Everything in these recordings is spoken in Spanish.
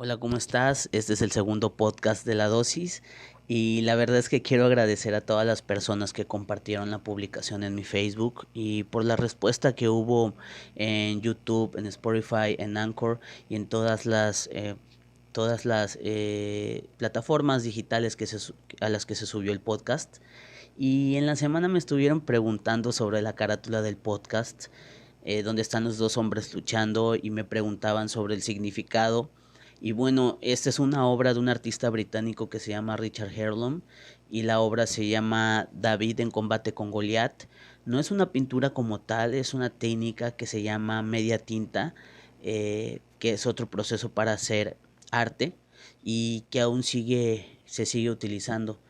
Hola, ¿cómo estás? Este es el segundo podcast de La Dosis y la verdad es que quiero agradecer a todas las personas que compartieron la publicación en mi Facebook y por la respuesta que hubo en YouTube, en Spotify, en Anchor y en todas las plataformas digitales a las que se subió el podcast. Y en la semana me estuvieron preguntando sobre la carátula del podcast, donde están los dos hombres luchando y me preguntaban sobre el significado. Y bueno, esta es una obra de un artista británico que se llama Richard Herlom y la obra se llama David en combate con Goliat. No es una pintura como tal, es una técnica que se llama media tinta, que es otro proceso para hacer arte y que aún se sigue utilizando.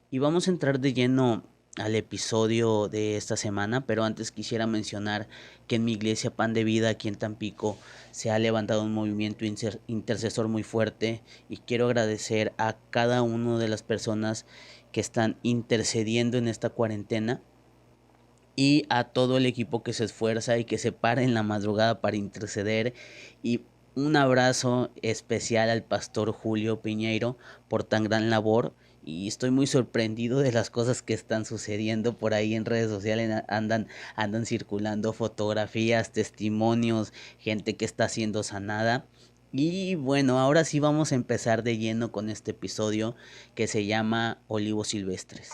Y vamos a entrar de lleno al episodio de esta semana, pero antes quisiera mencionar que en mi iglesia Pan de Vida aquí en Tampico se ha levantado un movimiento intercesor muy fuerte y quiero agradecer a cada una de las personas que están intercediendo en esta cuarentena y a todo el equipo que se esfuerza y que se para en la madrugada para interceder. Y un abrazo especial al pastor Julio Piñeiro por tan gran labor. Y estoy muy sorprendido de las cosas que están sucediendo por ahí en redes sociales. Andan circulando fotografías, testimonios, gente que está siendo sanada. Y bueno, ahora sí vamos a empezar de lleno con este episodio que se llama Olivos Silvestres.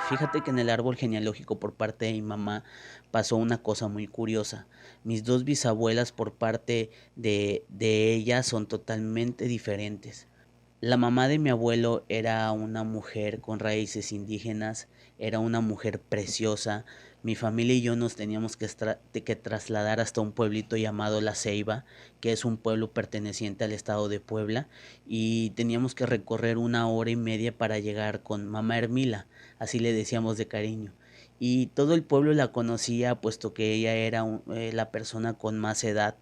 Fíjate que en el árbol genealógico por parte de mi mamá pasó una cosa muy curiosa. Mis dos bisabuelas por parte de ella son totalmente diferentes. La mamá de mi abuelo era una mujer con raíces indígenas, era una mujer preciosa. Mi familia y yo nos teníamos que trasladar hasta un pueblito llamado La Ceiba, que es un pueblo perteneciente al estado de Puebla, y teníamos que recorrer 1 hora y media para llegar con mamá Hermila, así le decíamos de cariño. Y todo el pueblo la conocía, puesto que ella era la persona con más edad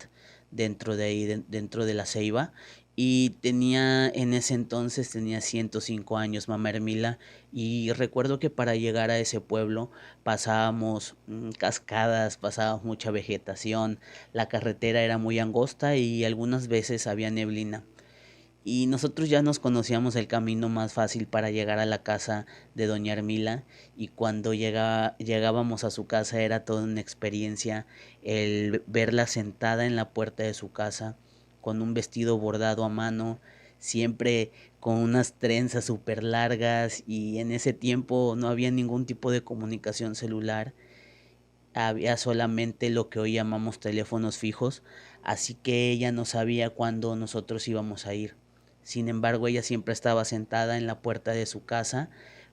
dentro de ahí, dentro de La Ceiba, y en ese entonces tenía 105 años mamá Hermila, y recuerdo que para llegar a ese pueblo pasábamos cascadas, pasábamos mucha vegetación, la carretera era muy angosta y algunas veces había neblina. Y nosotros ya nos conocíamos el camino más fácil para llegar a la casa de doña Hermila, y cuando llegábamos a su casa era toda una experiencia el verla sentada en la puerta de su casa con un vestido bordado a mano, siempre con unas trenzas súper largas, y en ese tiempo no había ningún tipo de comunicación celular, había solamente lo que hoy llamamos teléfonos fijos, así que ella no sabía cuándo nosotros íbamos a ir. Sin embargo, ella siempre estaba sentada en la puerta de su casa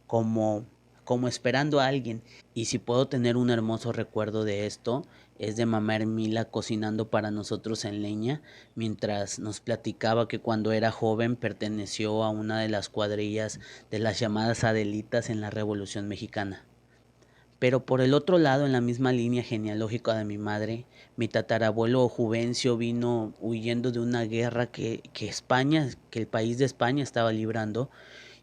como, como esperando a alguien. Y si puedo tener un hermoso recuerdo de esto, es de mamá Hermila cocinando para nosotros en leña, mientras nos platicaba que cuando era joven perteneció a una de las cuadrillas de las llamadas Adelitas en la Revolución Mexicana. Pero por el otro lado, en la misma línea genealógica de mi madre, mi tatarabuelo Juvencio vino huyendo de una guerra que el país de España estaba librando,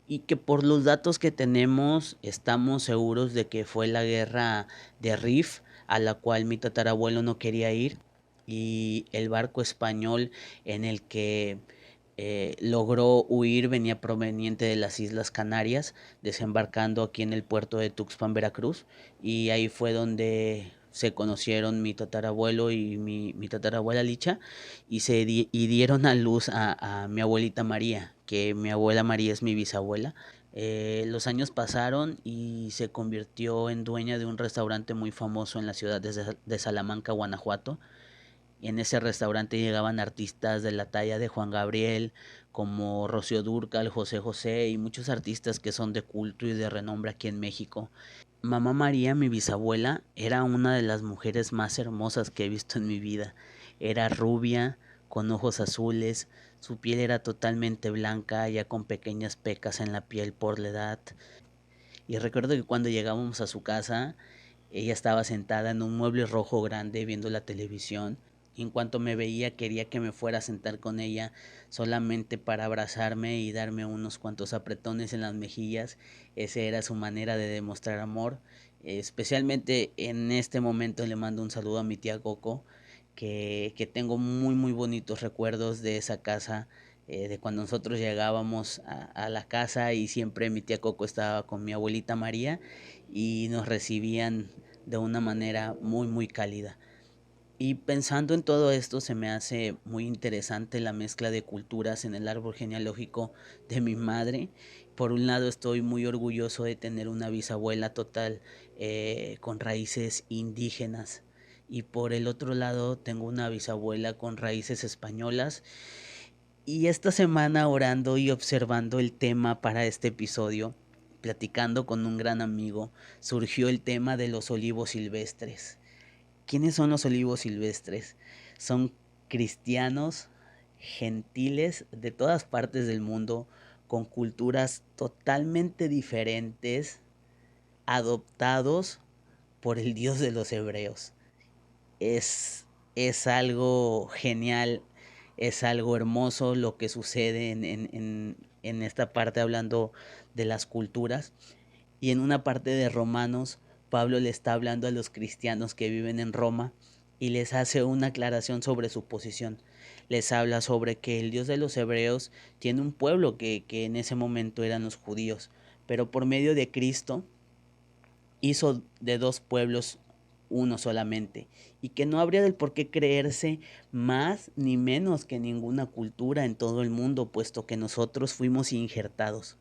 y que por los datos que tenemos estamos seguros de que fue la guerra de Rif, a la cual mi tatarabuelo no quería ir, y el barco español en el que logró huir venía proveniente de las Islas Canarias, desembarcando aquí en el puerto de Tuxpan, Veracruz, y ahí fue donde se conocieron mi tatarabuelo y mi tatarabuela Licha, y dieron a luz a mi abuelita María, que mi abuela María es mi bisabuela. Los años pasaron y se convirtió en dueña de un restaurante muy famoso en la ciudad de Salamanca, Guanajuato. Y en ese restaurante llegaban artistas de la talla de Juan Gabriel, como Rocío Dúrcal, José José y muchos artistas que son de culto y de renombre aquí en México. Mamá María, mi bisabuela, era una de las mujeres más hermosas que he visto en mi vida. Era rubia, con ojos azules, su piel era totalmente blanca, ya con pequeñas pecas en la piel por la edad. Y recuerdo que cuando llegábamos a su casa, Ella estaba sentada en un mueble rojo grande viendo la televisión. Y en cuanto me veía quería que me fuera a sentar con ella solamente para abrazarme y darme unos cuantos apretones en las mejillas. Esa era su manera de demostrar amor. Especialmente en este momento le mando un saludo a mi tía Coco, que tengo muy bonitos recuerdos de esa casa, de cuando nosotros llegábamos a la casa y siempre mi tía Coco estaba con mi abuelita María y nos recibían de una manera muy cálida. Y pensando en todo esto, se me hace muy interesante la mezcla de culturas en el árbol genealógico de mi madre. Por un lado, estoy muy orgulloso de tener una bisabuela total, con raíces indígenas. Y por el otro lado, tengo una bisabuela con raíces españolas. Y esta semana, orando y observando el tema para este episodio, platicando con un gran amigo, surgió el tema de los olivos silvestres. ¿Quiénes son los olivos silvestres? Son cristianos, gentiles de todas partes del mundo, con culturas totalmente diferentes, adoptados por el Dios de los hebreos. Es, es algo genial, es algo hermoso lo que sucede en esta parte, hablando de las culturas. Y en una parte de Romanos, Pablo le está hablando a los cristianos que viven en Roma y les hace una aclaración sobre su posición. Les habla sobre que el Dios de los hebreos tiene un pueblo que en ese momento eran los judíos, pero por medio de Cristo hizo de dos pueblos uno solamente, y que no habría del por qué creerse más ni menos que ninguna cultura en todo el mundo, puesto que nosotros fuimos injertados.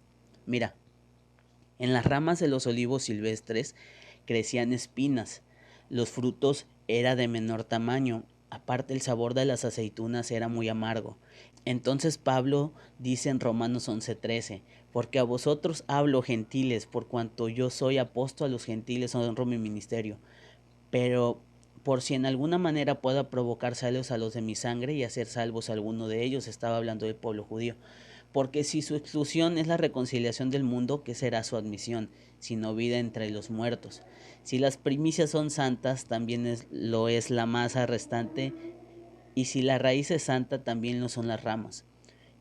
Mira, en las ramas de los olivos silvestres crecían espinas. Los frutos eran de menor tamaño. Aparte, el sabor de las aceitunas era muy amargo. Entonces Pablo dice en Romanos 11:13, porque a vosotros hablo, gentiles, por cuanto yo soy apóstol a los gentiles, honro mi ministerio. Pero por si en alguna manera pueda provocar celos a los de mi sangre y hacer salvos a alguno de ellos, estaba hablando del pueblo judío. Porque si su exclusión es la reconciliación del mundo, ¿qué será su admisión, sino vida entre los muertos? Si las primicias son santas, también lo es la masa restante, y si la raíz es santa, también lo son las ramas.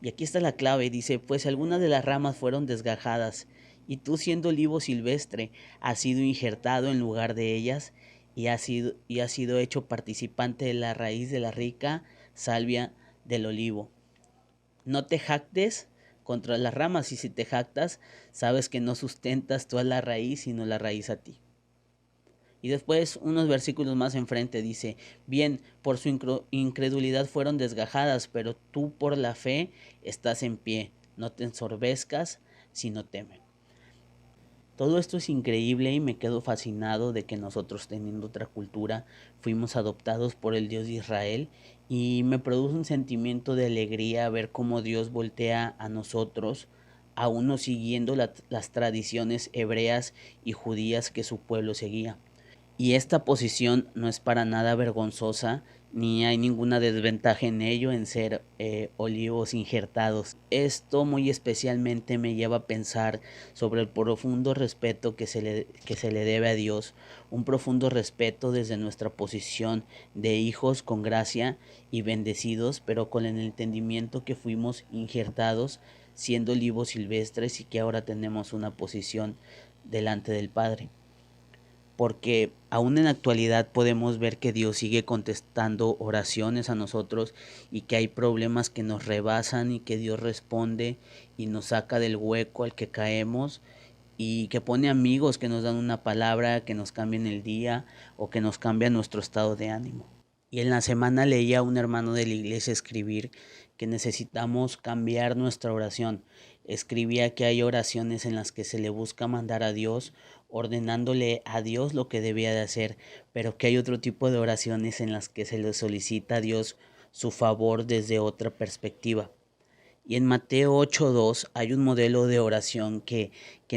Y aquí está la clave, dice, pues algunas de las ramas fueron desgajadas, y tú siendo olivo silvestre, has sido injertado en lugar de ellas, y has sido hecho participante de la raíz de la rica salvia del olivo. No te jactes contra las ramas, y si te jactas, sabes que no sustentas tú a la raíz, sino la raíz a ti. Y después, unos versículos más enfrente, dice, bien, por su incredulidad fueron desgajadas, pero tú por la fe estás en pie. No te ensorbezcas, sino teme. Todo esto es increíble y me quedo fascinado de que nosotros, teniendo otra cultura, fuimos adoptados por el Dios de Israel, y me produce un sentimiento de alegría ver cómo Dios voltea a nosotros, a uno siguiendo las tradiciones hebreas y judías que su pueblo seguía. Y esta posición no es para nada vergonzosa, ni hay ninguna desventaja en ello, en ser olivos injertados. Esto muy especialmente me lleva a pensar sobre el profundo respeto que se le debe a Dios, un profundo respeto desde nuestra posición de hijos con gracia y bendecidos, pero con el entendimiento que fuimos injertados siendo olivos silvestres y que ahora tenemos una posición delante del Padre, porque aún en la actualidad podemos ver que Dios sigue contestando oraciones a nosotros, y que hay problemas que nos rebasan y que Dios responde y nos saca del hueco al que caemos, y que pone amigos que nos dan una palabra, que nos cambian el día o que nos cambian nuestro estado de ánimo. Y en la semana leía a un hermano de la iglesia escribir que necesitamos cambiar nuestra oración. Escribía que hay oraciones en las que se le busca mandar a Dios, ordenándole a Dios lo que debía de hacer, pero que hay otro tipo de oraciones en las que se le solicita a Dios su favor desde otra perspectiva. Y en Mateo 8:2 hay un modelo de oración que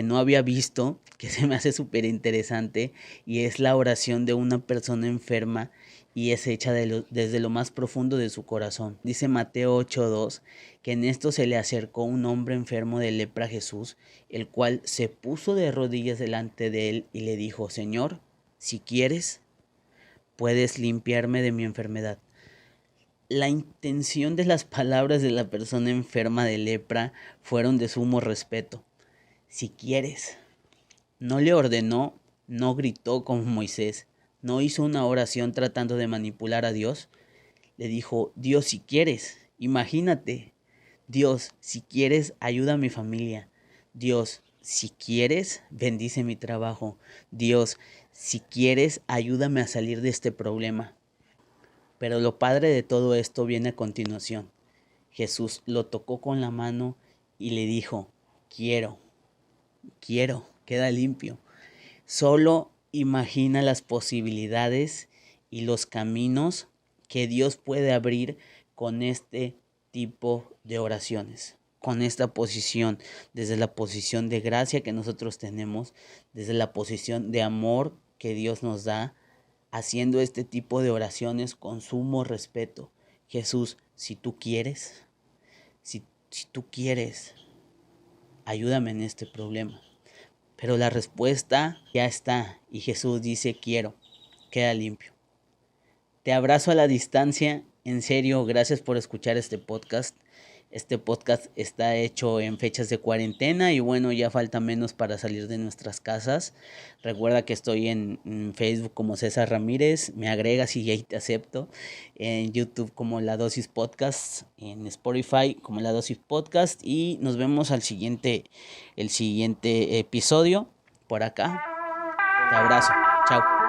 no había visto, que se me hace súper interesante, y es la oración de una persona enferma, y es hecha desde lo más profundo de su corazón. Dice Mateo 8:2 que en esto se le acercó un hombre enfermo de lepra a Jesús, el cual se puso de rodillas delante de él y le dijo, Señor, si quieres, puedes limpiarme de mi enfermedad. La intención de las palabras de la persona enferma de lepra fueron de sumo respeto. Si quieres. No le ordenó, no gritó como Moisés, no hizo una oración tratando de manipular a Dios. Le dijo, Dios, si quieres, imagínate. Dios, si quieres, ayuda a mi familia. Dios, si quieres, bendice mi trabajo. Dios, si quieres, ayúdame a salir de este problema. Pero lo padre de todo esto viene a continuación. Jesús lo tocó con la mano y le dijo, quiero, queda limpio. Solo imagina las posibilidades y los caminos que Dios puede abrir con este tipo de oraciones, con esta posición, desde la posición de gracia que nosotros tenemos, desde la posición de amor que Dios nos da, haciendo este tipo de oraciones con sumo respeto. Jesús, si tú quieres, si tú quieres, ayúdame en este problema. Pero la respuesta ya está y Jesús dice quiero, queda limpio. Te abrazo a la distancia, en serio, gracias por escuchar este podcast. Este podcast está hecho en fechas de cuarentena y bueno, ya falta menos para salir de nuestras casas. Recuerda que estoy en Facebook como César Ramírez, me agregas y ahí te acepto. En YouTube como La Dosis Podcast, en Spotify como La Dosis Podcast y nos vemos el siguiente episodio por acá. Te abrazo, chao.